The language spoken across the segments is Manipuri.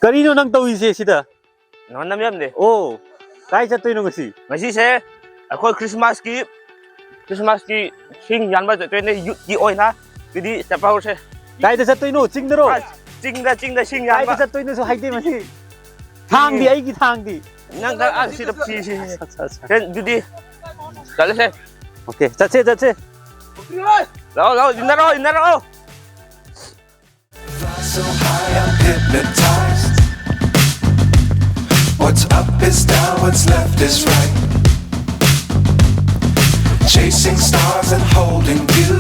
Karino nang tawise sida. Nó năm nhâm đi. Oh, kai chattoino ngasi. Ngasi se, ako Christmas ki sing yan ba to ne yu oi na. Kidi sa pa se. Kai da chattoino chingdaro. Chingda sing yan ba. Kai da chattoino so haide masi. Thang di ai ki thang di. Nang ka a si da si. Ken judi. Chale se. Okay, chache. Lao dinaro. So high I'm hypnotized. What's up is down, what's left is right. Chasing stars and holding you.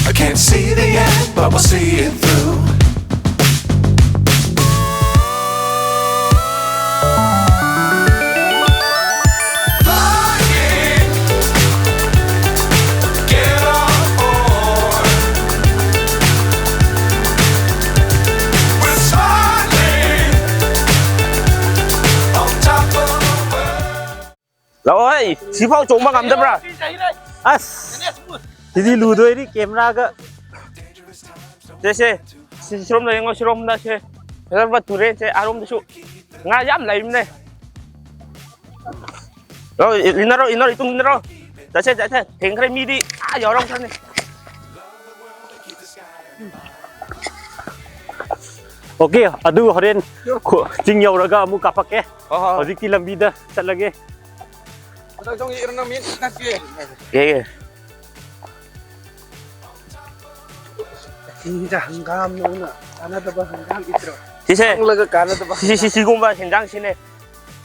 I can't see the end, but we'll see it through. Rồi, xí phao trống mà ngắm đâm ra. As. Hindi ludo ini camera ka. Thế sirom này ngồi sirom đó xe. Thế vật thủ đây xe arom đó chú. Nga dám lấy mình này. Rồi, inaro itung inaro. Đó xe. Thỉnh cái mi đi. Giờ rong thân này. Okay, adu horen jing yaw raga amu kapake. Hojiki lambida chatlage. 예. 진짜 한가함 너무나 가나다 봐 한가함 있더라. 지세. 한글가 가나다 봐. 시공바 현장시네.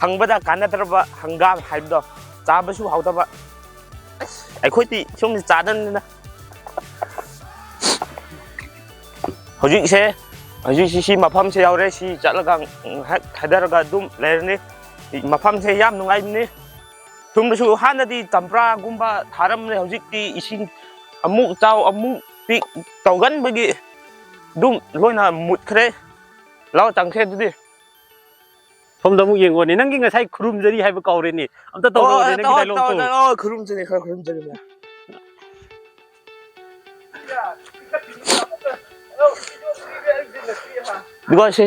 항보다 가나다 봐 한가함 할도. 짜버수 하다 봐. 아이 코이티 좀 짜던나. 허지세. 허지시 마팜세 야오레 시 짤라가 하다라가 좀 레르니 마팜세 얌 농아이니. tumbusu hana di tampra gumba tharam ne hojik ti ising amuk chau amuk pi tawgan bagi dum loina mut khre lao chang khe du di somda mu yeng oni nangi ngasai khrum jari haiba kaure ni amta to ne nangi dai long to khrum jari na digo se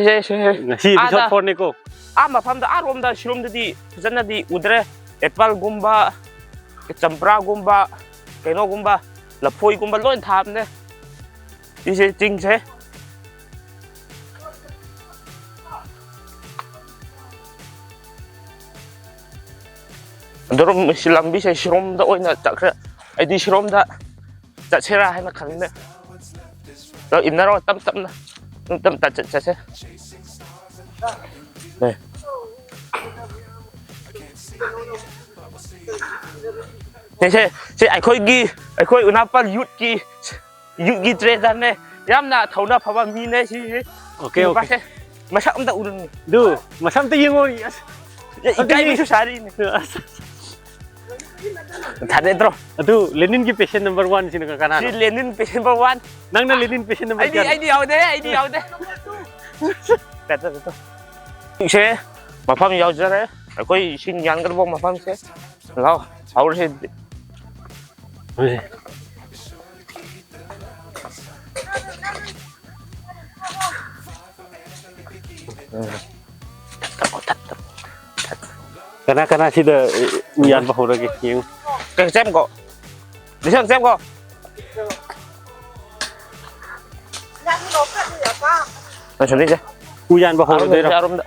si episode 4 ne ko ama phamda arom da shirom di janna di udre Apple gumba, champra gumba, keno gumba, lapoi gumba loin tham ne. Ini jing se. Dorong silam bi se shrom da oina chakra. Ai di shrom da chachera hai na khan ne. Lo inaro tam na. Tam ta cha se. Ne. Thế ai khôi Unapal yut ki tre dan ne yam na thona phaba mi ne si okay mà sao ông ta uống du masam te yengo cái bi su sari ne thade dro adu Lenin ki patient number 1 sin ka kana si Lenin patient number 1 nang na Lenin patient number 1 ai đi ao de ta se mà pham yau jare khôi sin yan kan bong mà pham se lao hau se Karena sida yan bahura ke yang cái xem kok đi xem kok nó chuẩn đi chứ uyan bahura de arom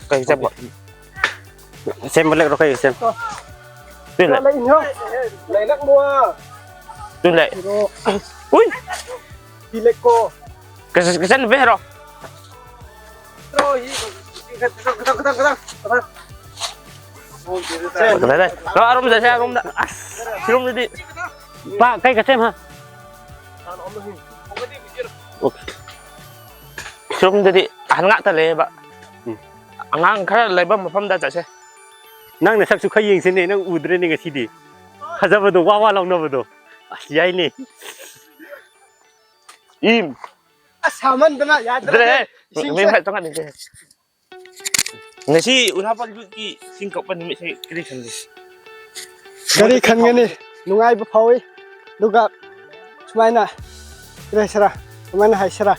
cái xem kok xem balik rokai xem tuyên lệ Lấy nắc mua. tuyên lệ ui Pileco. cái xem về rồi Rồi. cái đây nó arom ra xe arom đã arom đi pak kai ka xem ha arom đi anh ngã ta lệ bạn ngang khá là bấm một phong đã chạy xe nang na sak su khayeng sin ne nang udre ne ngasi di hazabado wa long no bado asiyai ne im Saman bana ya. Dre mình phải trong anh này ngày xí Unapal cái sinh cộng bên mình sẽ cái gì Gari khan ngani nungai ba phawi duga sumaina resara sumaina haisara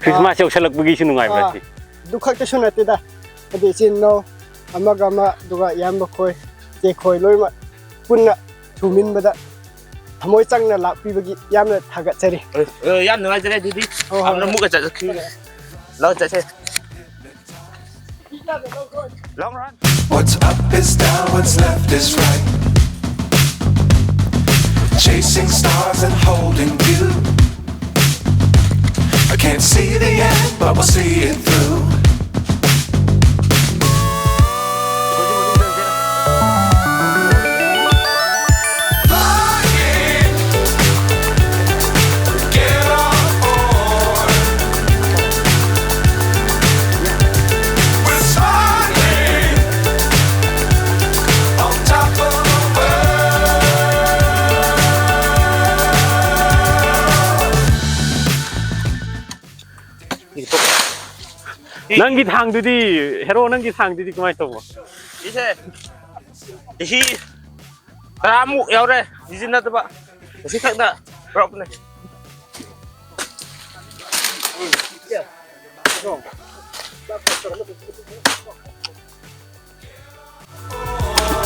크리스마스 역살락부기시 누가이브라지. दुखक तो सुनते दा अदि सिनो अमगमा दुगा याम खोय जे खोय लोइमा पुन्ना थुमिन बदा थमोय चांगना लापीबगी यामना थागतचरी याम नुगाइजरे दीदी हमना मुगा चखि ल चसे long run What's up is down, what's left is right. Chasing stars and holding you. I can't see the end, but we'll see it through. 낭기 탕두디 헤로 낭기 탕두디 그만 또 뭐. 이제 이 다무 야오래 이진나도 봐 시탁다 그렇네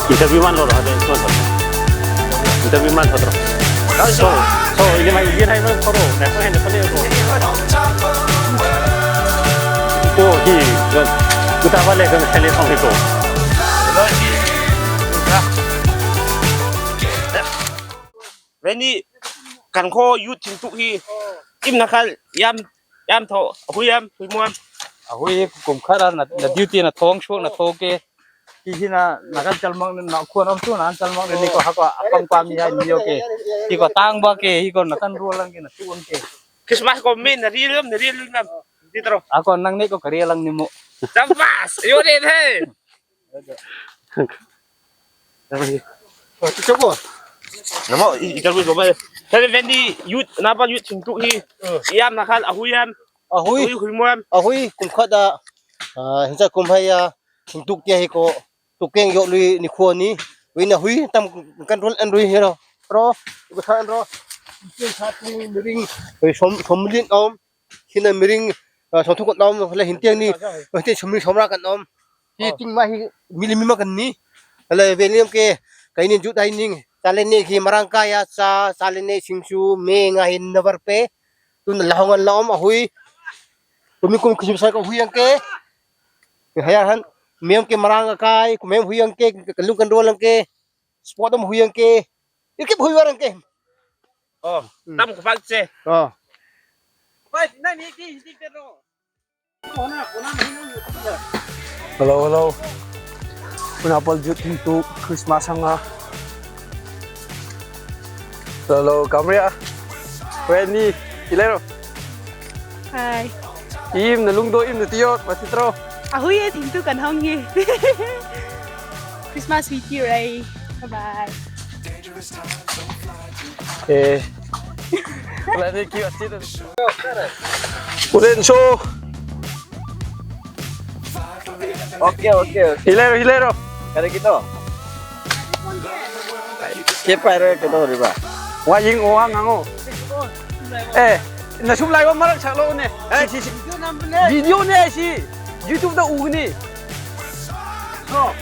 인터뷰만 넣어 하자 인터뷰만 하더라. 저 이게 막 이게 하면 서로 내가 핸드폰 내고 또이 그다발에 그 텔레폰 이거 weni kan kho yut thing tu hi im na khal yam tho huyam huimam hui kum khara na duty na thong shok na thoke hi na nagan chalmang na khuan om chu na chalmang ni ko ha ko apam pam ya ni yo ke hi ko tang ba ke hi ko na kan rulang ke na tuon ke Christmas ko min na rilum nam ditro ako nang ni ko kari lang ni mo Chirstmas yo de the 저거 namo interview ko ba thế weni yut na ba yut thing tu hi yam na khal huyam hui huimam hui kum khada hincha kum haya thingtuk tia hi ko tukeng yo lui ni khoni wina hui tam kan rol an rui hero ro ko than ro kin sat ni miring somlin om hina miring sothuk nom la hintiang ni te somri somra kan om hi ting ma hi milimi ma kan ni la velium ke kainin ju dai ning salene ki marangkaya sa salene singsu me nga hin navar pe tun lahongan laom hui tumi kum khisip sa ko huyang ke hayan mem ke marang kai ku mem huyang ke kalung kan rolang ke spot am huyang ke ikip huyarang ke tam ko phak che hello Unapal jut into Christmas hanga hello kamera weni ilero Hai. im na lungdo im na tiot masitro Ahoy ya thỉnh tu cần không nhỉ? Christmas with you Ray. Bye bye. Wala ni kiwa sito. Ulen show. okay Hilero. kare kito ke paire ke do riba Wa ying o ang ango. Na sum lai wa marak chalo ne. Si video ne si YouTube da ugni.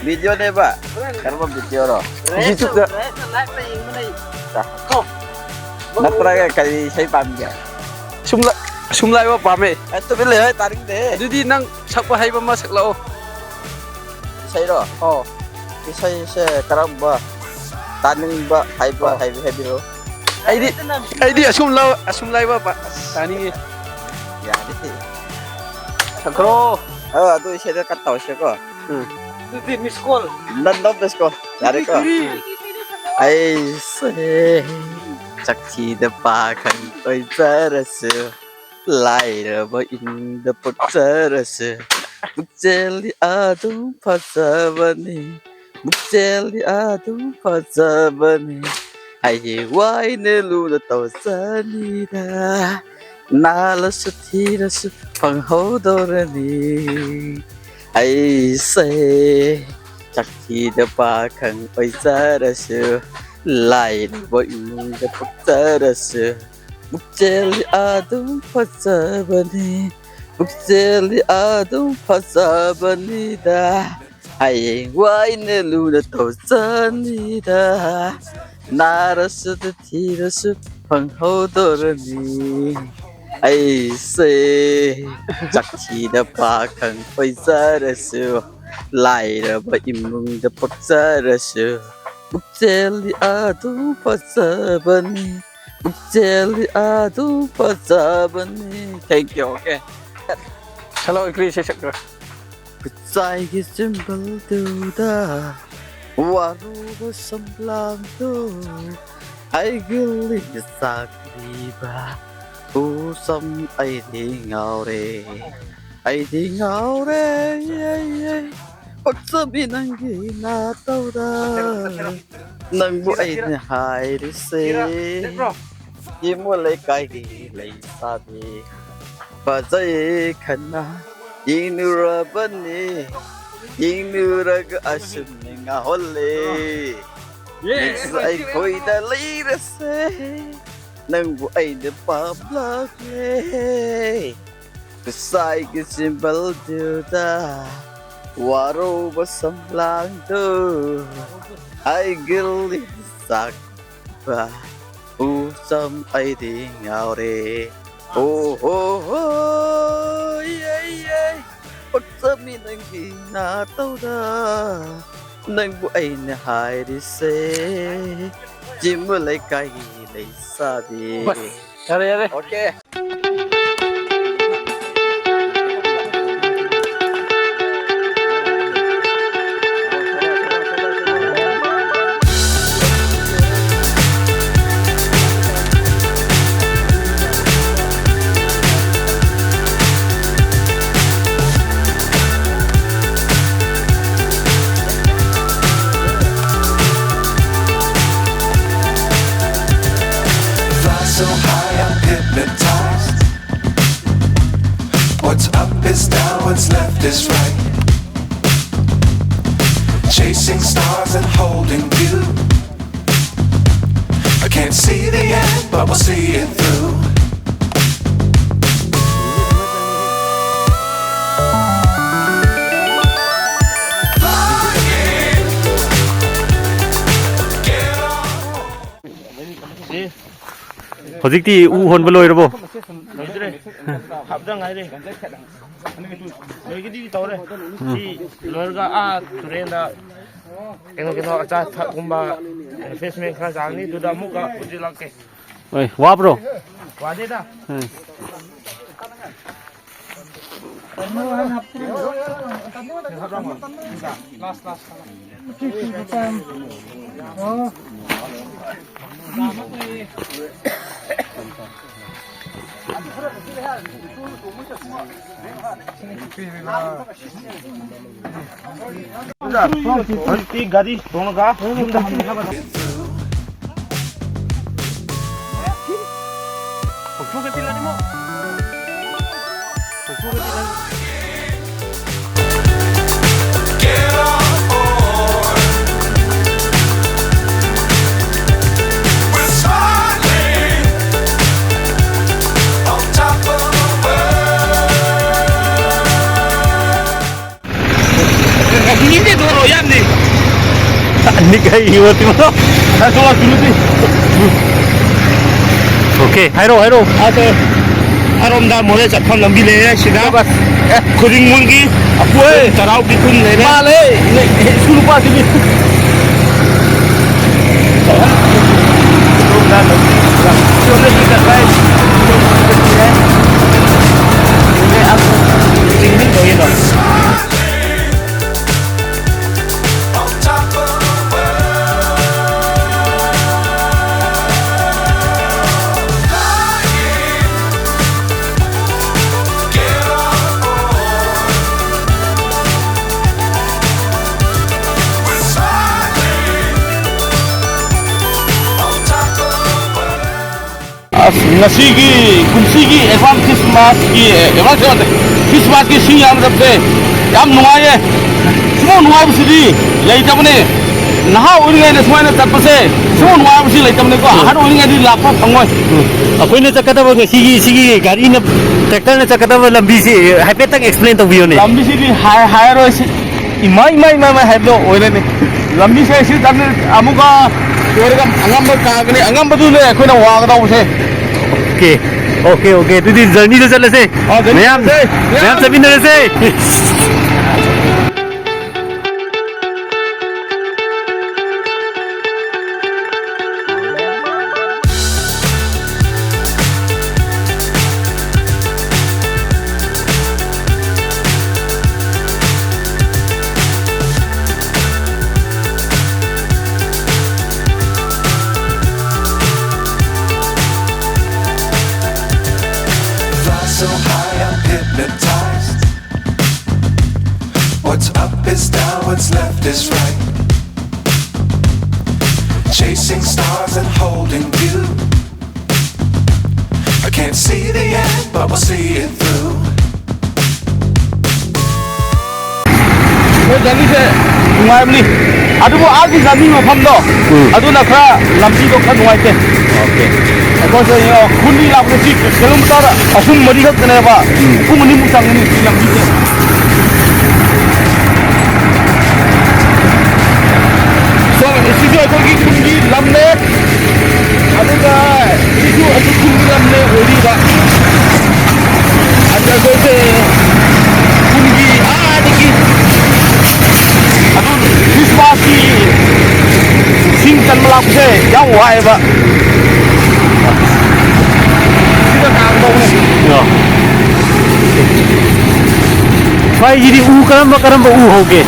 video ne ba karma video ro YouTube da natra ga kali sai pam ga sum lai wa pa me. to bele hai taring de Dudi nang sakpa hai ba ma saklao. sai ro sai se karamba taning ba hai ro Ai di asum lai wa pa. Tani ya ni sakro. tu se da kat tau se ko Dudi miss call. nan no bes ko yare ko ai se chakchi de pa khan oi zaras lai ra ba in the putsaras mukjeli adum phasabani mukjeli adum phasabani ai wai ne lu da tau sani da na la suthi ra su phang ho do ra ni ai se chakchi de pa khan oi zaras lai ba in the putsaras mukjeli adum phasabani ꯄꯨꯛꯆꯦꯜꯗꯤ ꯑꯗꯨꯝ ꯐꯖꯕꯅꯤꯗ ꯍꯌꯦꯡꯋꯥꯏꯅ ꯂꯨꯅ ꯇꯧꯖꯅꯤꯗ ꯅꯥꯔꯁꯨ ꯊꯤꯔꯁꯨ ꯐꯪꯍꯧꯗꯣꯔꯅꯤ ꯑꯩꯁꯦ ꯆꯥꯛꯊꯤꯗ ꯄꯥꯈꯪ ꯑꯣꯏꯖꯔꯁꯨ ꯂꯥꯏꯔꯕ ꯏꯃꯨꯡꯗ ꯄꯣꯛꯆꯔꯁꯨ ꯄꯨꯛꯆꯦꯜꯗꯤ ꯑꯗꯨꯝ ꯐꯖꯕꯅꯤ ꯄꯨꯛꯆꯦꯜꯗꯤ ꯑꯗꯨꯝ ꯐꯖꯕꯅꯤ Thank you, okay. Hello, Chris. ꯈꯨꯠꯆꯥꯏꯒꯤ ꯆꯤꯝꯕꯜꯗꯨꯗ ꯋꯥꯔꯨꯕ ꯁꯝꯂꯥꯡꯗꯨ ꯑꯩꯒꯤ ꯂꯤꯡ ꯆꯥꯛꯂꯤꯕ ꯎꯁꯝ ꯑꯩꯗꯤ ꯉꯥꯎꯔꯦ ꯄꯛꯆꯕꯤ ꯅꯪꯒꯤ ꯅꯥꯇꯧꯗ ꯅꯪꯕꯨ ꯑꯩꯅ ꯍꯥꯏꯔꯤꯁꯦ ꯏꯃꯨ ꯂꯩꯀꯥꯏꯒꯤ ꯂꯩꯁꯥꯕꯤ ꯐꯖꯩ ꯈꯟꯅ ꯌꯦꯡꯅꯨꯔꯕꯅꯤ ꯌꯦꯡꯅꯨꯔꯒ ꯑꯁꯨꯝꯅ ꯉꯥꯎꯍꯜꯂꯦ ꯅꯪꯁꯨ ꯑꯩꯈꯣꯏꯗ ꯂꯩꯔꯁꯦ ꯅꯪꯕꯨ ꯑꯩꯅ ꯄꯥꯝꯂꯛꯂꯦ ꯈꯨꯠꯁꯥꯏꯒꯤ ꯆꯤꯝꯕꯜꯗꯨꯗ ꯋꯥꯔꯧꯕ ꯁꯝꯂꯥꯡꯗꯨ ꯑꯩꯒꯤ ꯆꯥꯛꯄ ꯎꯁꯝ ꯑꯩꯗꯤ ꯉꯥꯎꯔꯦ Oh, yeah. ꯄꯛꯆꯕꯤ ꯅꯪꯒꯤ ꯅꯥꯇꯧꯗ ꯅꯪꯕꯨ ꯑꯩꯅ ꯍꯥꯏꯔꯤꯁꯦ ꯆꯤꯝꯕ ꯂꯩꯀꯥꯏꯒꯤ ꯂꯩꯁꯥꯕꯤ Yare. Okay. So high I'm hypnotized. What's up is down, what's left is right. Chasing stars and holding you. I can't see the end, but we'll see it through. ꯍꯧꯖꯤꯛꯇꯤ ꯎ ꯍꯣꯟꯕ ꯂꯣꯏꯔꯕꯣ ꯂꯣꯏꯗ꯭ꯔꯦ ꯍꯥꯞꯇ ꯉꯥꯏꯔꯦ ꯂꯣꯏꯒꯤꯗꯤ ꯇꯧꯔꯦ ꯁꯤ ꯂꯣꯏꯔꯒ ꯇꯨꯔꯦꯟꯗ ꯀꯩꯅꯣ ꯑꯆꯥ ꯑꯊꯛꯀꯨꯝꯕ ꯔꯤꯐ꯭ꯔꯦꯁꯃꯦꯟ ꯈꯔ ꯆꯥꯒꯅꯤ ꯑꯗꯨꯗ ꯑꯃꯨꯛꯀ ꯄꯨꯁꯤꯜꯂꯛꯀꯦ ꯍꯣꯏ ꯋꯥꯕ꯭ꯔꯣ ꯋꯥꯗꯦꯗ ꯍꯧꯖꯤꯛꯇꯤ ꯒꯥꯔꯤ ꯇꯣꯡꯉꯒ ꯌꯨꯝꯗ ꯍꯟꯅꯕ Get on board. We're smiling on top of the world. hindi duro yan eh Hindi ka iiwati mo. Okay, hayro. ate ꯑꯔꯣꯝꯗ ꯃꯣꯔꯦ ꯆꯠꯐꯝ ꯂꯝꯕꯤ ꯂꯩꯔꯦ ꯁꯤꯗ ꯈꯨꯗꯤꯡꯃꯨꯡꯒꯤ ꯆꯩꯔꯥꯎꯒꯤ ꯈꯨꯟ ꯂꯩꯔꯦ ꯃꯥꯂꯦ school ꯅꯨꯄꯥꯁꯤꯗꯤ On top of the world. Get on board. We're smiling on top of the world. ꯉꯁꯤꯒꯤ ꯀꯨꯝꯁꯤꯒꯤ ꯑꯦꯗꯚꯥꯟꯁ ꯈ꯭ꯔꯤꯁꯃꯥꯁꯀꯤ ꯁꯤ ꯌꯥꯝꯔꯕꯁꯦ ꯌꯥꯝ ꯅꯨꯡꯉꯥꯏꯌꯦ ꯁꯨꯝ ꯅꯨꯡꯉꯥꯏꯕꯁꯤꯗꯤ ꯂꯩꯇꯕꯅꯦ ꯅꯍꯥ ꯑꯣꯏꯔꯤꯉꯩꯗ ꯁꯨꯃꯥꯏꯅ ꯆꯠꯄꯁꯦ ꯁꯨꯝ ꯅꯨꯡꯉꯥꯏꯕꯁꯤ ꯂꯩꯇꯕꯅꯤꯀꯣ ꯑꯍꯟ ꯑꯣꯏꯔꯤꯉꯩꯗꯤ ꯂꯥꯛꯄ ꯐꯪꯉꯣꯏ ꯑꯩꯈꯣꯏꯅ ꯆꯠꯀꯗꯕ ꯁꯤꯒꯤ ꯒꯥꯔꯤꯅ ꯇ꯭ꯔꯦꯛꯇꯔꯅ ꯆꯠꯀꯗꯕ ꯂꯝꯕꯤꯁꯤ ꯍꯥꯏꯐꯦꯠꯇꯪ ꯑꯦꯛꯁꯄ꯭ꯂꯦꯟ ꯇꯧꯕꯤꯌꯨꯅꯦ ꯂꯝꯕꯤꯁꯤꯗꯤ ꯍꯥꯏꯔꯣꯏ ꯏꯃꯥꯏ ꯍꯥꯏꯕꯗꯣ ꯑꯣꯏꯔꯅꯤ ꯂꯝꯕꯤꯁꯦ ꯁꯤ ꯑꯃꯨꯛꯀ ꯑꯣꯏꯔꯒ ꯑꯉꯝꯕ ꯀꯥꯒꯅꯤ ꯑꯉꯝꯕꯗꯨꯅꯦ ꯑꯩꯈꯣꯏꯅ ꯋꯥꯒꯗꯧꯕꯁꯦ ओके अदुदी जर्नीꯗ ꯆꯠꯂꯁꯦ ꯃꯌꯥꯝ ꯆꯠꯃꯤꯟꯅꯔꯁꯦ So high I'm hypnotized. What's up is down, what's left is right. Chasing stars and holding you. I can't see the end, but we'll see it through. ꯖꯔꯅꯤꯁꯦ ꯅꯨꯡꯉꯥꯏꯕꯅꯤ ꯑꯗꯨꯕꯨ ꯑꯥꯒꯤ ꯖꯔꯅꯤ ꯃꯐꯝꯗꯣ ꯑꯗꯨꯅ ꯈꯔ ꯂꯝꯕꯤꯗꯣ ꯈꯔ ꯅꯨꯡꯉꯥꯏꯇꯦ ꯑꯩꯈꯣꯏꯁꯦ ꯈꯨꯟꯗꯤ ꯂꯥꯛꯄꯁꯤ ꯀꯤꯂꯣꯃꯤꯇꯔ 3-4 ꯈꯛꯇꯅꯦꯕ ꯄꯨꯡ 2 ꯆꯪꯒꯅꯤ ꯁꯤ ꯂꯝꯕꯤꯁꯦ ꯁꯤꯁꯨ ꯑꯩꯈꯣꯏꯒꯤ ꯈꯨꯟꯒꯤ ꯂꯝꯅꯦ ꯑꯗꯨꯒ ꯁꯤꯁꯨ ꯑꯩꯈꯣꯏ ꯈꯨꯟꯒꯤ ꯂꯝꯅꯦ ꯑꯣꯏꯔꯤꯕ ꯑꯗꯨ ꯑꯩꯈꯣꯏꯁꯦ ꯈꯨꯟꯒꯤ ꯑꯥꯗꯒꯤ ꯑꯗꯨ ꯈ꯭ꯔꯤꯁꯃꯥꯁꯀꯤ ꯁꯤꯡ ꯆꯟꯕ ꯂꯥꯛꯄꯁꯦ ꯌꯥꯝ ꯋꯥꯏꯑꯦꯕ ꯁꯤꯗ ꯇꯥꯒꯗꯧꯕꯅꯦ ꯁ꯭ꯋꯥꯏꯒꯤꯗꯤ ꯀꯔꯝꯕ ꯎ ꯍꯧꯒꯦ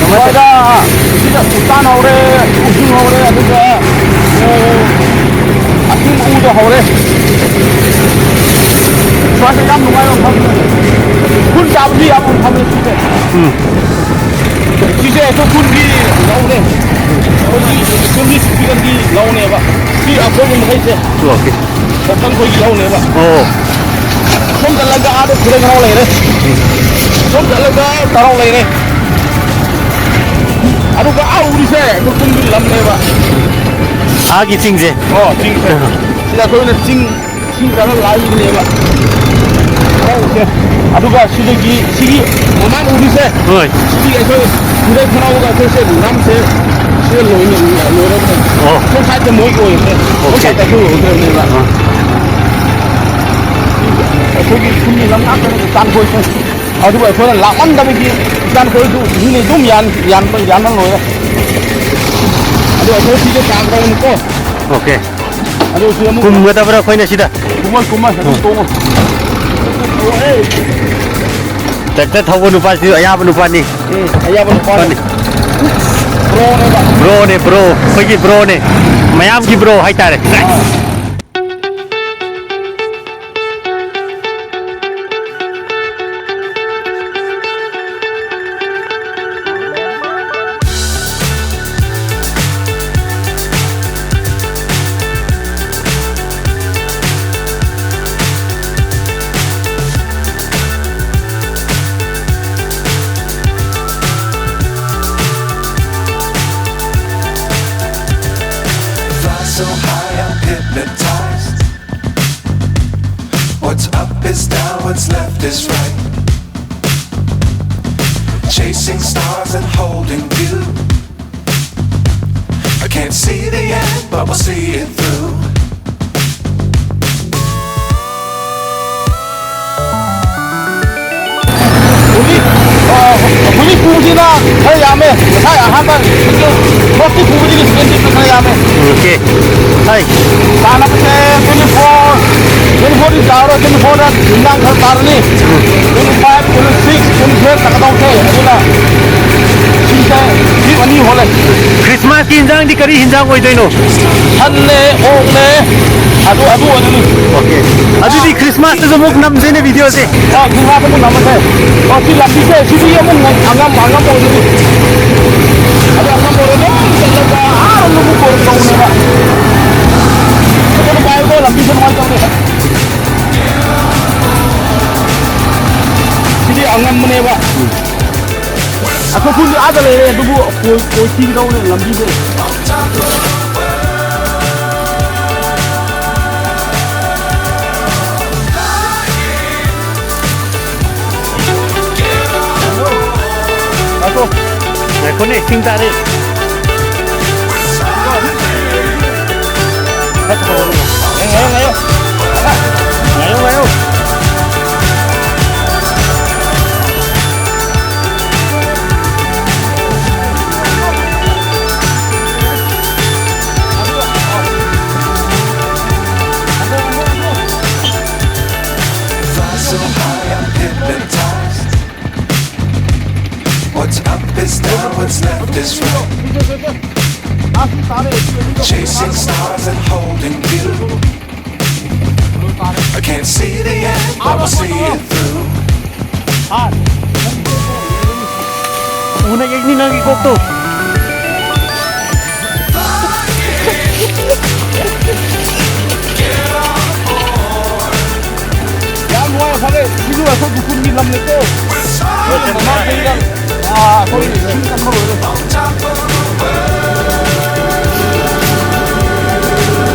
ꯁ꯭ꯋꯥꯏꯗ ꯁꯤꯗ ꯎꯇꯥꯟ ꯍꯧꯔꯦ ꯎꯁꯤꯡ ꯍꯧꯔꯦ ꯑꯗꯨꯒ ꯑꯁꯤꯡ ꯎꯗꯣ ꯍꯧꯔꯦ ꯁ꯭ꯋꯥꯏꯗ ꯌꯥꯝ ꯅꯨꯡꯉꯥꯏꯕ ꯃꯐꯝꯅꯦ ꯈꯨꯟ ꯆꯥꯕꯗꯤ ꯌꯥꯝ ꯐꯪꯉꯦ ꯁꯤꯁꯦ ꯁꯤꯁꯦ ꯑꯩꯈꯣꯏ ꯈꯨꯟꯒꯤ ꯂꯧꯅꯦ ꯑꯩꯈꯣꯏꯒꯤ ꯈꯨꯟꯒꯤ ꯁꯤꯒꯟꯒꯤ ꯂꯧꯅꯦꯕ ꯁꯤ ꯑꯩꯈꯣꯏꯒꯤ ꯃꯈꯩꯁꯦ ꯈꯣꯛꯇꯪ ꯈꯣꯏꯒꯤ ꯂꯧꯅꯦꯕ ꯁꯣꯝ ꯆꯠꯂꯒ ꯑꯥꯗ ꯈꯨꯔꯩ ꯈꯔꯥꯎ ꯂꯩꯔꯦ ꯁꯣꯝ ꯆꯠꯂꯒ ꯇꯔꯥꯎ ꯂꯩꯔꯦ ꯑꯗꯨꯒ ꯑꯥ ꯎꯔꯤꯁꯦ ꯑꯩꯈꯣꯏ ꯈꯨꯟꯒꯤ ꯂꯝꯅꯦꯕ 아기 찡제 ꯆꯤꯡꯁꯦ ꯁꯤꯗ ꯑꯩꯈꯣꯏꯅ ꯆꯤꯡ ꯆꯠꯂ ꯂꯥꯛꯏꯕꯅꯦꯕ ꯑꯗꯨꯒ ꯁꯤꯒꯤ ꯃꯃꯥꯡ ꯎꯔꯤꯁꯦ ꯁꯤꯗꯤ ꯑꯩꯈꯣꯏ ꯈꯨꯔꯩ ꯈꯔꯥꯎꯒ ꯑꯩꯈꯣꯏꯁꯦ ꯂꯝꯁꯦ ꯁꯤꯗ ꯂꯣꯏꯔꯕꯅꯦ ꯁꯣꯝ ꯁꯥꯏꯗꯇ ꯃꯣꯏꯒꯤ ꯑꯣꯏꯕꯅꯦ ꯁꯣꯝ ꯁꯥꯏꯗꯇ ꯑꯩꯈꯣꯏ ꯑꯣꯏꯗ꯭ꯔꯕꯅꯦꯕ ꯑꯩꯈꯣꯏꯒꯤ ꯈꯨꯟꯒꯤ ꯂꯝ ꯉꯥꯛꯇꯅꯦ ꯏꯆꯥꯟꯈꯣꯏꯁꯦ ꯑꯗꯨꯕꯨ ꯑꯩꯈꯣꯏꯅ ꯂꯥꯛꯃꯟꯗꯕꯒꯤ ꯏꯆꯥꯟꯈꯣꯏꯁꯨ ꯃꯤꯅ ꯑꯗꯨꯝ ꯌꯥꯟꯕ ꯂꯣꯏꯔꯦ ꯑꯗꯨ ꯑꯩꯈꯣꯏ ꯁꯤꯗ ꯇꯥꯒꯗꯧꯕꯅꯤꯀꯣ 오케이 ꯑꯗꯨ ꯁꯤ ꯑꯃꯨꯛ kumgadabra khoina sida ꯀꯨꯝꯃꯣꯏ ꯑꯗꯨꯝ ꯇꯣꯡꯉꯣ tractor thawbo nupasi ayaba nupani ꯑꯌꯥꯕ ꯅꯨꯄꯥꯅꯤ ꯕ꯭ꯔꯣꯅꯦꯕ bro khoigi bro ne mayam ki bro haitare So high I'm hypnotized. What's up is down, what's left is right. Chasing stars and holding you. I can't see the end, but we'll see it through. 우리 부지나 더 야매 한번 그렇게 부지를 쓰는 더 야매 okay hai 나나부터 24이 자로 24는 인당 더 다르니 25, 26, 27 나가다오세 아니라 진짜 이 많이 홀래 christmas ki hinjang di kari hinjang oidoino 한내 옥내 아주 어느니 okay adudi christmas to muk namjene video se 그거 뭐 남았어 이 람비세 시비에 뭐 안감 모르니 아주 안감 모르네 내가 아는 거 모르고 오네라 그거 말고 람비세 뭐 할까 시비 안감 모네봐 Aku pun ada le tu bu ko ting kau le lambi le. Aku. Aku ni sing tarik. Ayo. Ayo. Fly so high, I'm hypnotized. What's up is down, what's left is right. Chasing stars and holding you. I can't see the end, but we'll see it through. Una yang ni lagi kok tu. Yang luar sana, itu aku bukan di dalam itu. Sorry, ini kan baru.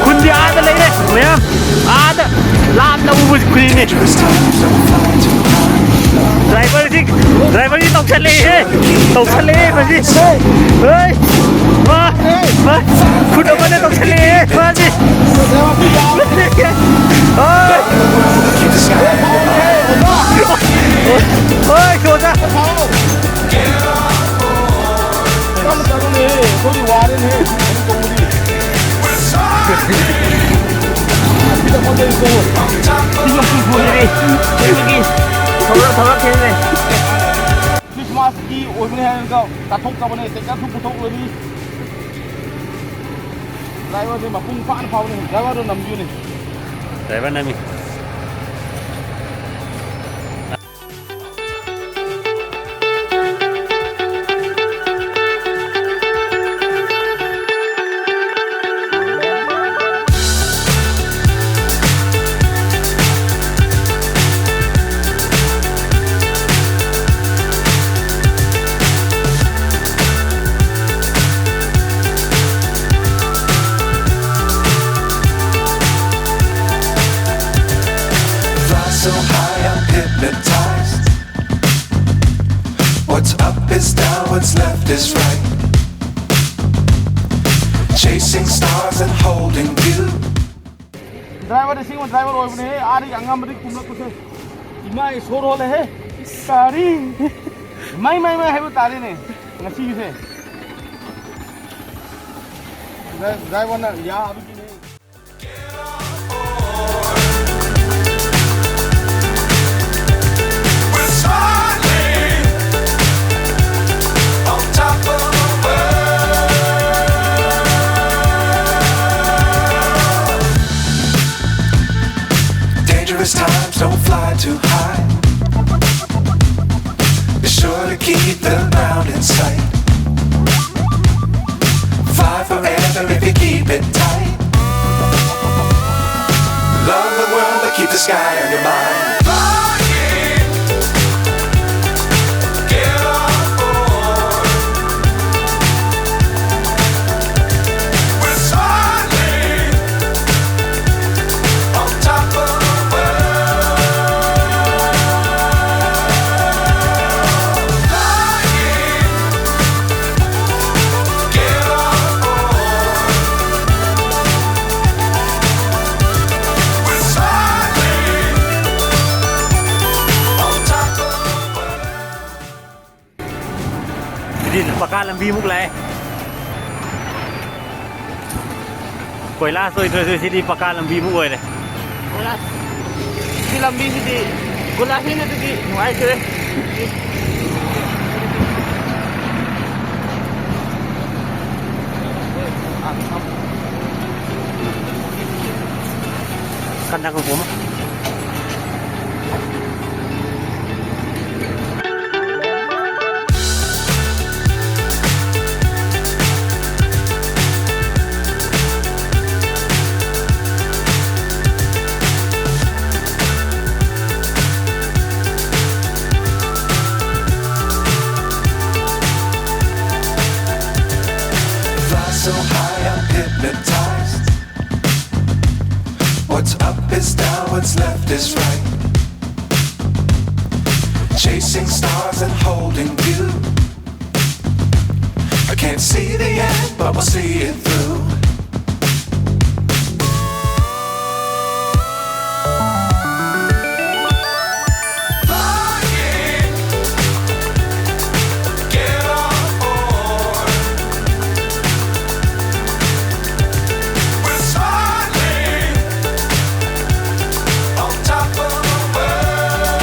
Kun dia ada lagi ni, mem. Ada. Lam na ubus kun ni. Dangerous times don't fly too high. Driver ni tong chale he. Tong chale basi. Hey. Ma. Kun apa ni tong chale he. Basi. Oi. Keep the sky Oi, soja. Kamu tahu ni, kau di warin ni, kau di. Kita mau jadi kau. Tinggal tunggu ni. Pergi. Thora ke ni. Chirstmas ki oimne hai kau. Tathok kau ni, tekan tu puthok le ni. Driver ni mapung pan phau ni. Driver tu namju ni. Driver nami. so high, I'm hypnotized. What's up is down, what's left is right. Chasing stars and holding you. Driver is saying, driver over here. Ari angam beri kumla kuche. Imai sor hole hai. Tari. Mai hai bu tari ne. Ngasi se. Driver na ya abhi ki nahi. Dangerous times don't fly too high. Be sure to keep the ground in sight. Fly forever if you keep it tight. Love the world but keep the sky on your mind. Din paka lambi muk lai koila soi terus sini paka lambi muk oi le Wala. Di lambi sini. Gulahin na tadi. Nuai sire. kandang ko mo see the end, but we'll see it through. Flying, get on board. We're smiling on top of the world.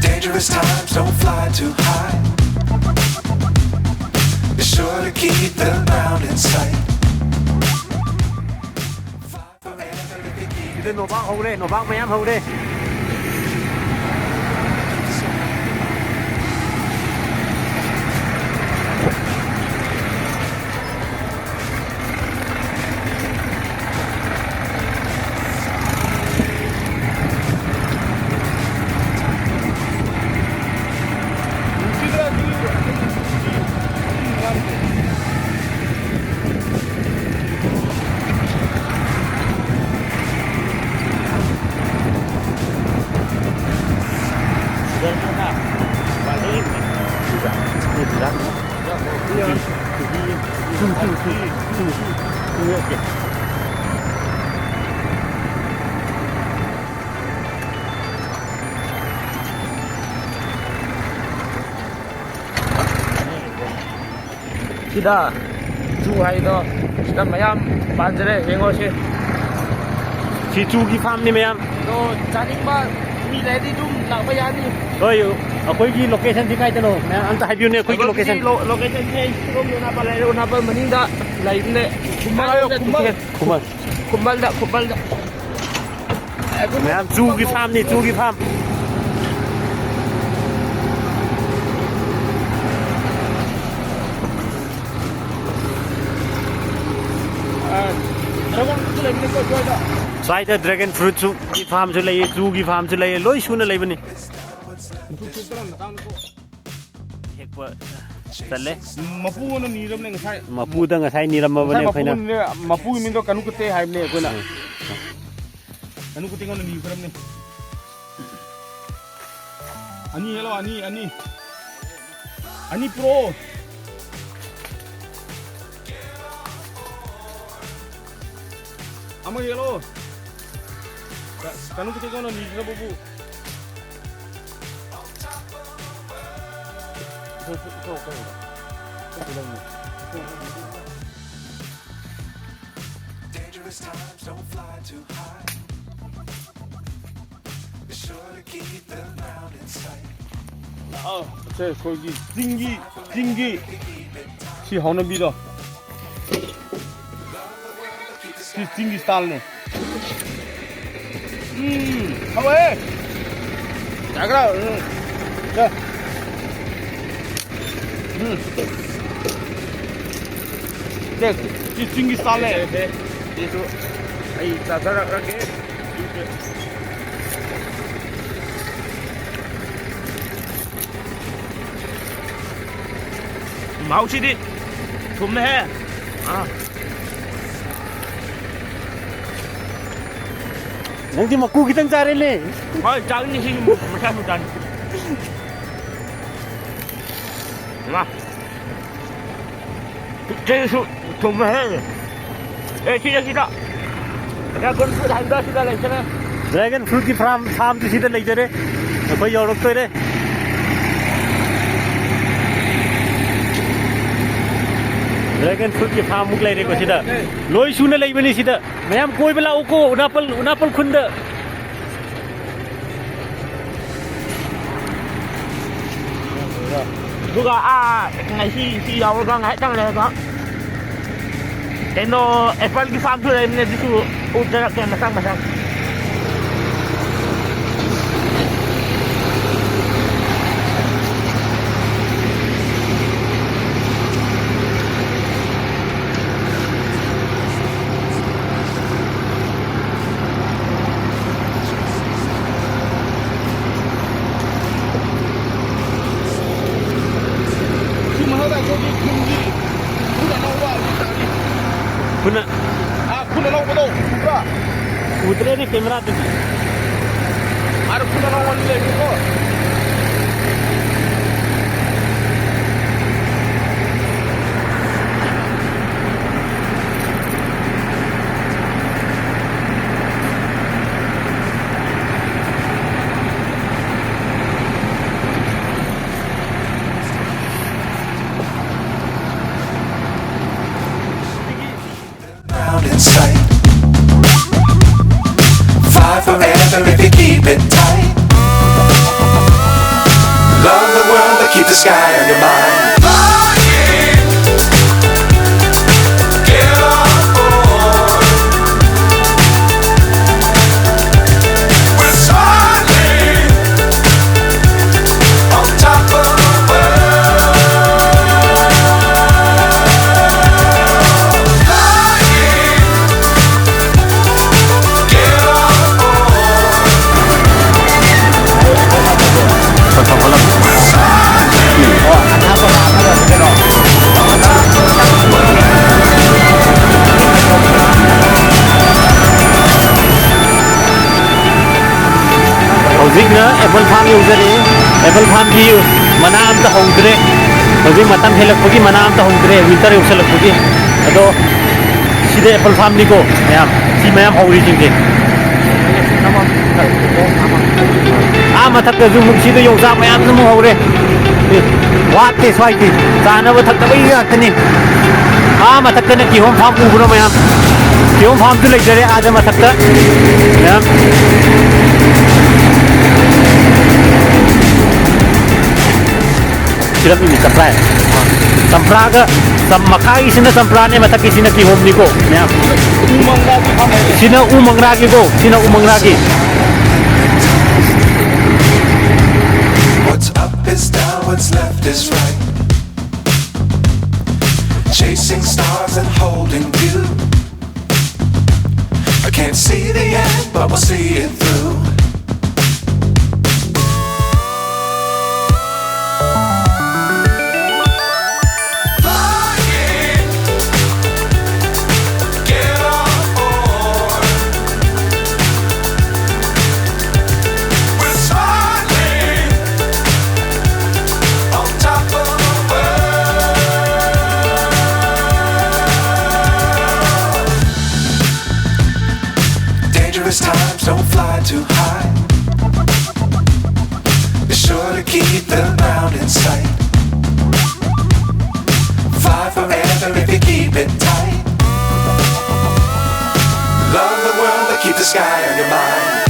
Dangerous times, don't fly too high. Be sure to keep the ground in sight. Đi nổ băng hầu đây, nổ băng mấy em hầu đây. Sida chu hai do sida mayam banjare yengo se Si chugi farm ni mấy em. do chaning ba mi le di dum la ba ya ni Rồi, ở cái location thì cái tên nào? Mấy anh ta hay view này cái location. location che rom na ba le na ba maning da lai ne kumal kumal da Mấy em chugi farm ni, chugi farm. Sai the dragon fruit chu ki farm chu lai chu ki farm chu lai loi su na lai bani hek pa challe mapu na ni ram ne ngai mapu da ngasai ni ram ba ne phaina mapu min do kanu kute hai ne ko na kanu kute ngon ni ram ne ani hello ani pro Ama hello. Kanu kita kono ni bubu. Dangerous times, don't fly too high. Be sure to keep the ground in sight. 제 거기 징기 시 하는 비다. 징기 스타일네. 하와이. 자 그럼. 자. 네, 징기 스타일네. 네. 이거 아이 자자라게. máu chi đi thùm này he nanti maku kita cari le thôi trắng như khi một trần mà chơi sự thùm này he ê chị đó ra con phụ thành ra chị lấy cho nên dragon fruit ki farm tu sida lai jare koi aur rok re dragon fruit ki farm muk lai re ko sida loi su na lai bani sida mayam koi bela ko unapal khunda 누가 ngày khi giàu ra ngày tăng này có cái nó Apple cái farm thôi em nên đi xuống út ra cái mà sang kuna kuna lau betul, buka. utre ni kamera tu Ada kuna lau ni lagi kok. forever if you keep it tight. Love the world, but keep the sky on your mind. Get on board. We're soaring on top of the world. Get on Hojik na apple farm yuzare apple farm ki mana amta hongdre hojik matam helak pagi mana amta hongdre winter yusalak pagi ado side apple farm ni ko mayam si mayam hori jingge mathak da zum side yongsa mayam zum hore wat te swai ti sana ba thak da bai ya tani mathak da ki hom farm ubro mayam ki hom farm tu legare aja mathak da mayam Silap ini sampra. Sampra ke makai sini sampra ni mata kisi nak kihom ni ko. Ya. Sini umang lagi ko. Sini umang lagi. What's up is down, what's left is right. Chasing stars and holding you. I can't see the end, but we'll see it through. Dangerous times, don't fly too high. Be sure to keep the ground in sight. Fly forever if you keep it tight. Love the world, but keep the sky on your mind.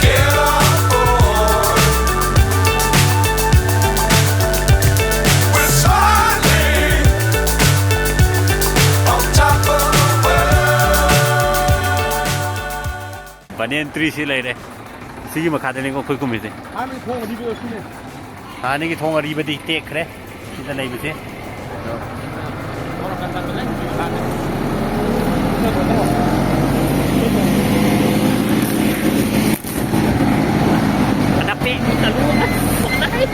Get on board. We're soaring on top of Banyan tree si lai re. Sige makha dene ko khoi kum ise. Ani ki thong ari badi tek re. Sida lai bise. Ada pe talu bukai.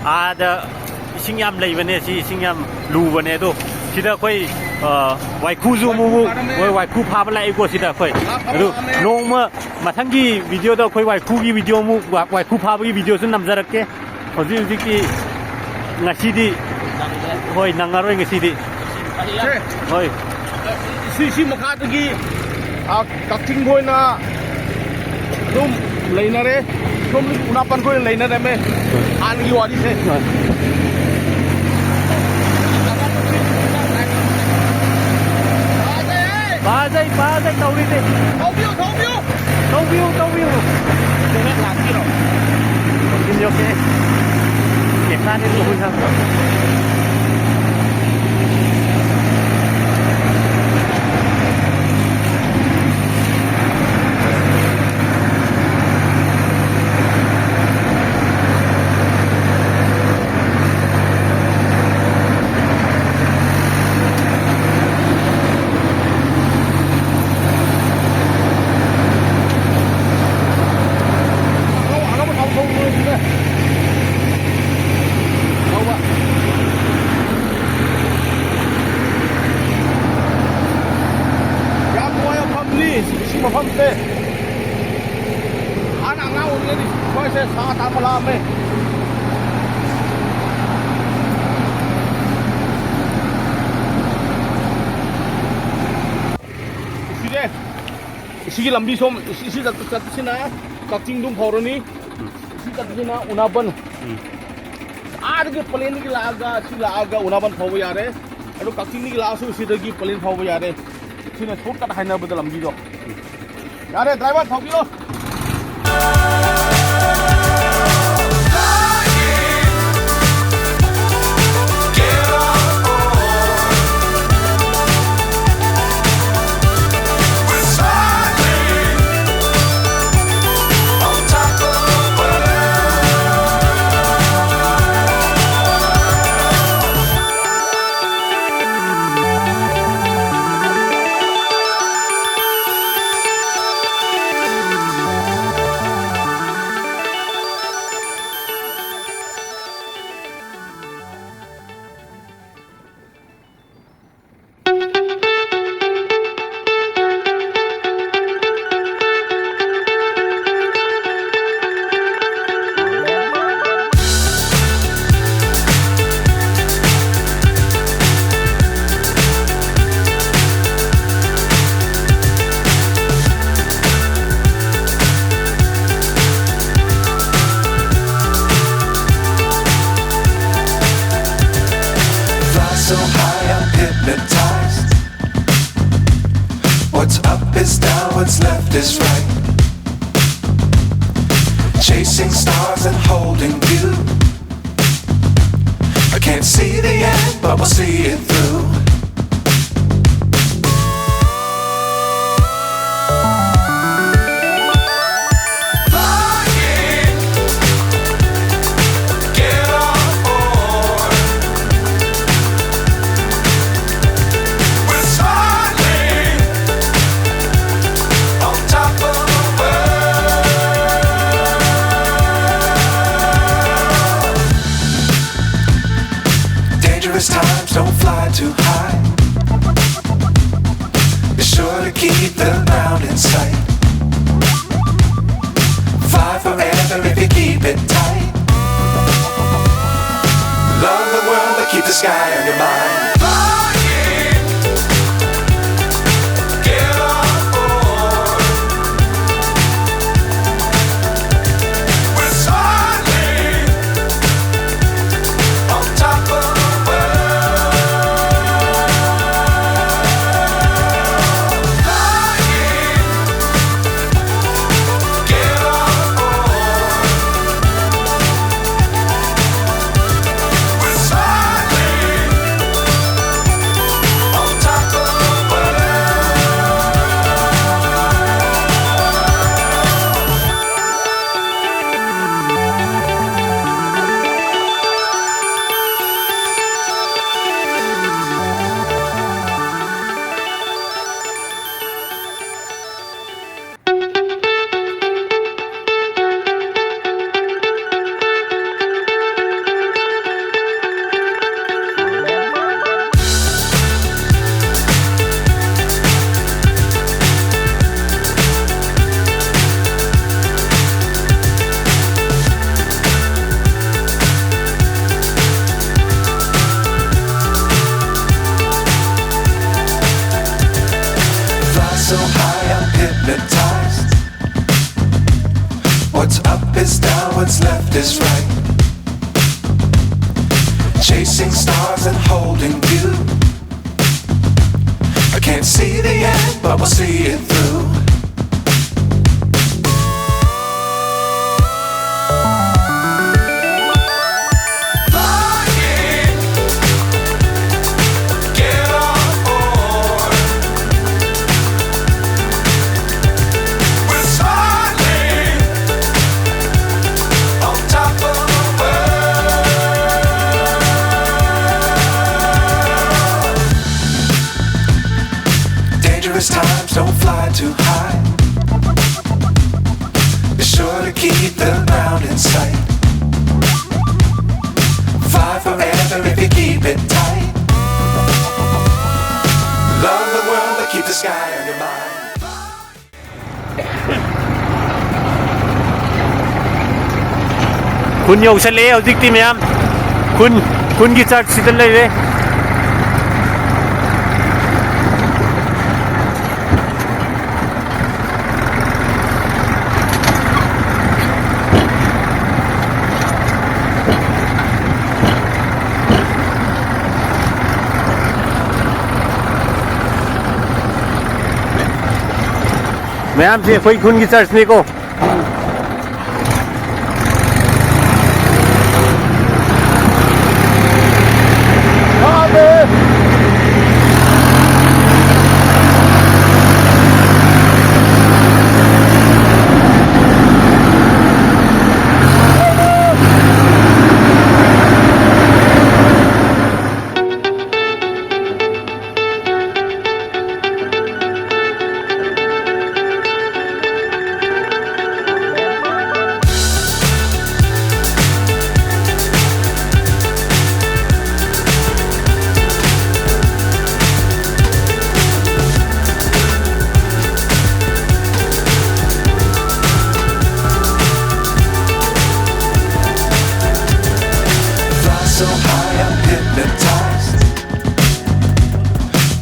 Ada singyam lai bane si singyam lu bane do sida koi wai khu zu mu wai khu pha ba lai ko sida koi adu nongma mathangi video da koi wai khu gi video mu wai khu pha ba gi video sun namjarak ke hoji hoji ki ngasi di hoi nangaroi ngasi di hoi si makha gi kakting boy na dum leinare dum unapan ko leinare me an gi wadi se Bazai tauri de. Tau view. Jangan lagi loh. Ini oke. Kita ni dulu pun Isi lambi som isi kat sina kakting dum phoroni isi kat sina Unapal आगे प्लेन की लागा उनाबन फाव यारे अदो कक्चिंग की लासु सिदगी प्लेन फाव यारे सिना शॉर्टकट हाइना बदल लंबी दो यारे driver थाबियो So high, I'm hypnotized. What's up is down, what's left is right. Chasing stars and holding you. I can't see the end, but we'll see it through. Times don't fly too high. Be sure to keep the ground in sight. Fly forever if you keep it tight. Love the world but keep the sky on your mind. So high, I'm hypnotized. What's up is down, what's left is right. Chasing stars and holding you. I can't see the end, but we'll see it through. Times don't fly too high. Be sure to keep the ground in sight. Fly forever if you keep it tight. Love the world but keep the sky on your mind. คุณโยกเฉลยเอาดิกติมยามคุณกิจารสิทธิ์เลยเว้ย ma'am से कोई खून की चर्च ने को So high, I'm hypnotized.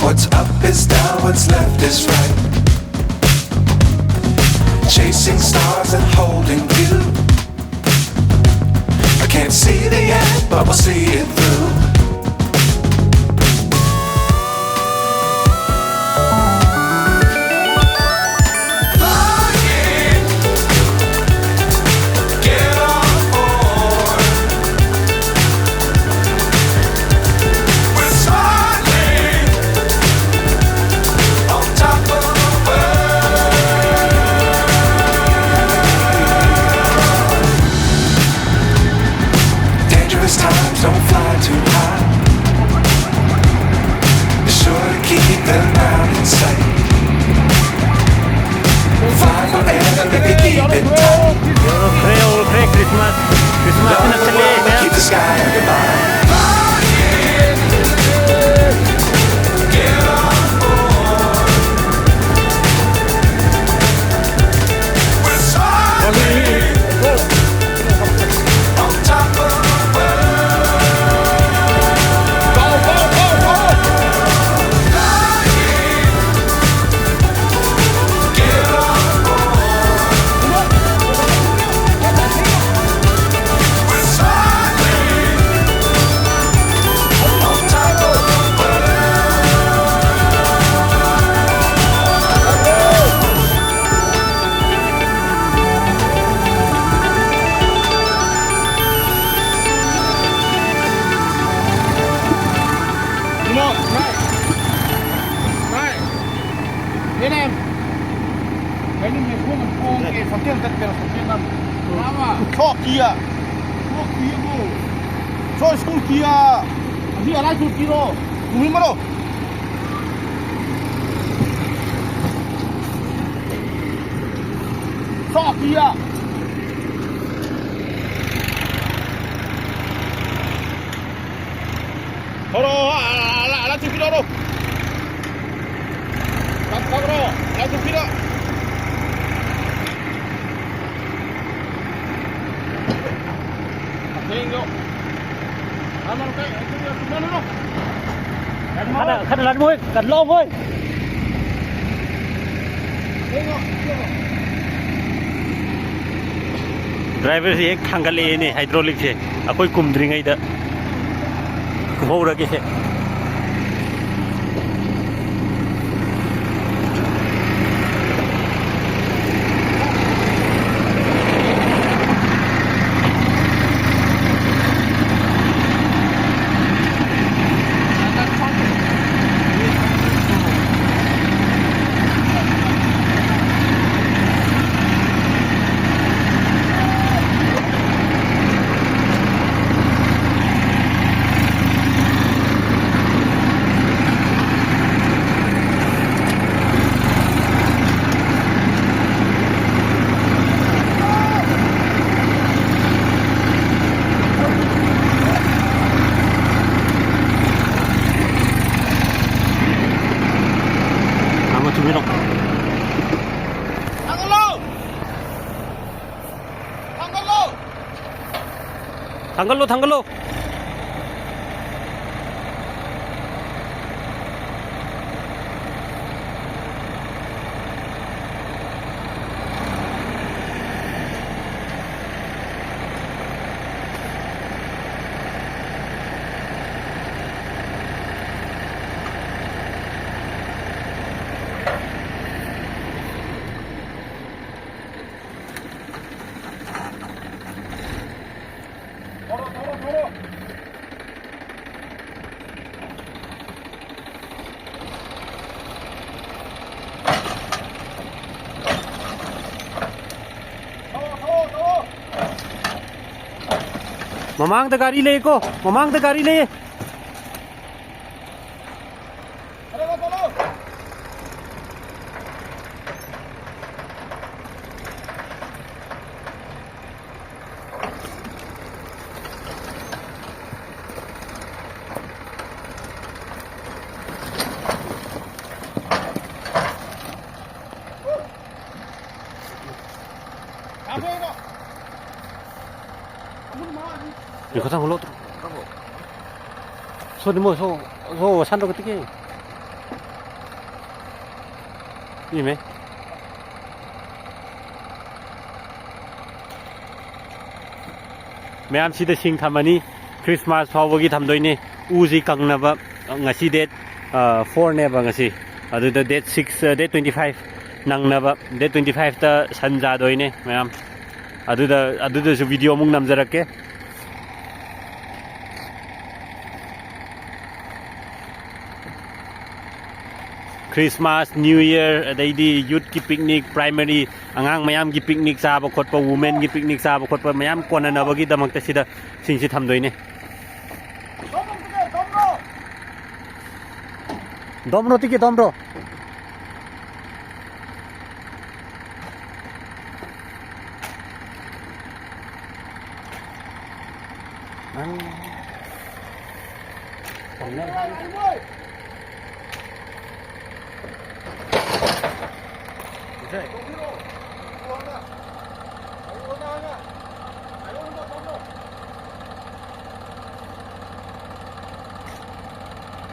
What's up is down, what's left is right. Chasing stars and holding you. I can't see the end, but we'll see it through. Times don't fly too high. Be sure to keep them round in sight. Fly forever, baby, keep it tight. Christmas Love the world, but keep the sky in your mind. Get on board. We're soaring on top of Chok kia, chok kia bu, chok school kia, dia lah chok kiro, mungkin mana? Chok kia, horo, lah chok kiro ro, tak ro, lah chok kiro. khăn lăn mũi cắt lông thôi driver से एक खांगले ने हाइड्रोलिक से कोई कुमद्रिंग है इधर हो रखे से 당글로 Mamang ta gari le ko. Mamang ta gari le. 이거 상 흘러. 소리 뭐 소 산도 어떻게? 이메. Ma'am सिदा Singh थमनी Christmas फावगी थमदोइने उजी कंगनबा ngasi date 4 ne ba ngasi aduda date 6 date 25 nangnaba date 25 ta sanja doine ma'am aduda su video mung namjarake Christmas New Year adaidi youth ki picnic primary angang mayam ki picnic sa ba khotpa women ki picnic sa ba khotpa mayam kona na bagi damak ta sida singsi thamdoine domro tike domro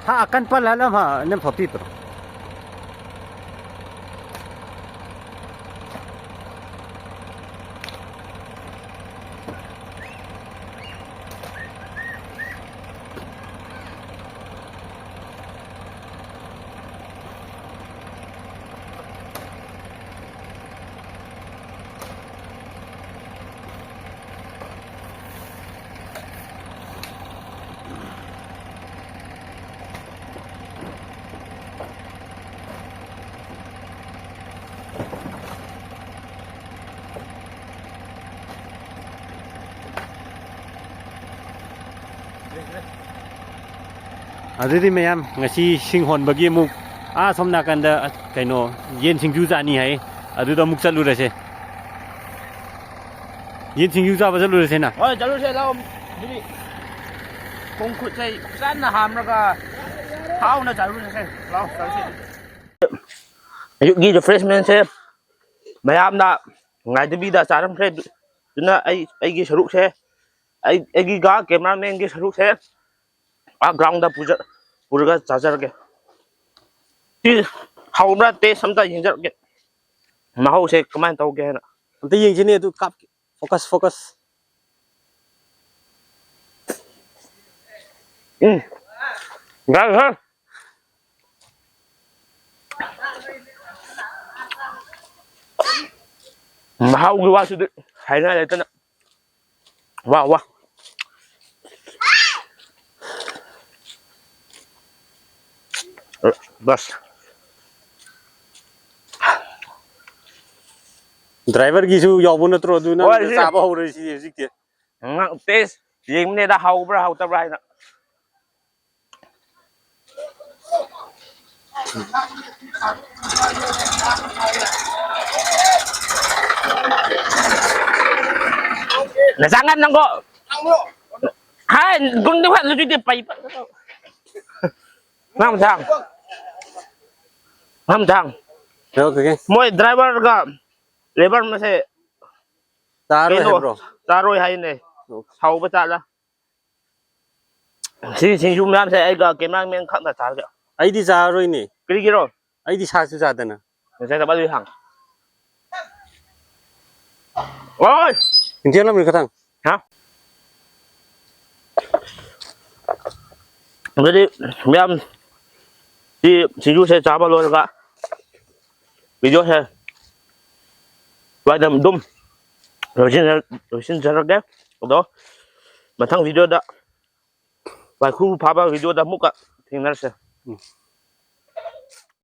ha akan pala lam ha nem phopi pro adudi mayam ngasi singhon bagi muk somna kanda kaino yen singju jani hai aduda muk chalu rase yen singju ja ba chalu rase na oi chalu se lao dili kong khut sai san na ham ra ka thau na chalu se lao chalu se ayu gi the freshman se mayam na ngai de bi da charam se duna ai gi saruk se ai gi ga cameraman gi saruk se ground da puraga chajarage ti haubra te samta yingjarage mahau se kaman tauge na ante yeng chini tu kap focus ga ha mahau gi wa su de hai na le tan wa bas driver gi su yobun tro du na sa ba ho re si sikte ngang test yeng ne da haubra hau tabra na na jangan nang ko hai gun di lu di pai Nam thang okay moi driver ga labor ma se taro hai bro taroi hai ne hau ba ta la si ju nam se ai ga cameraman khak na tar ga ai di sa roi ni kri gi ro ai di sa su sa dana se ta ba du hang oi intian lam ni khatang ha jadi miam si ju se cha ba lo ga video se Và đầm đum rồi xin ra ghép đó mà thằng video đã vài khu phá ba video đã múc ạ thì nó sẽ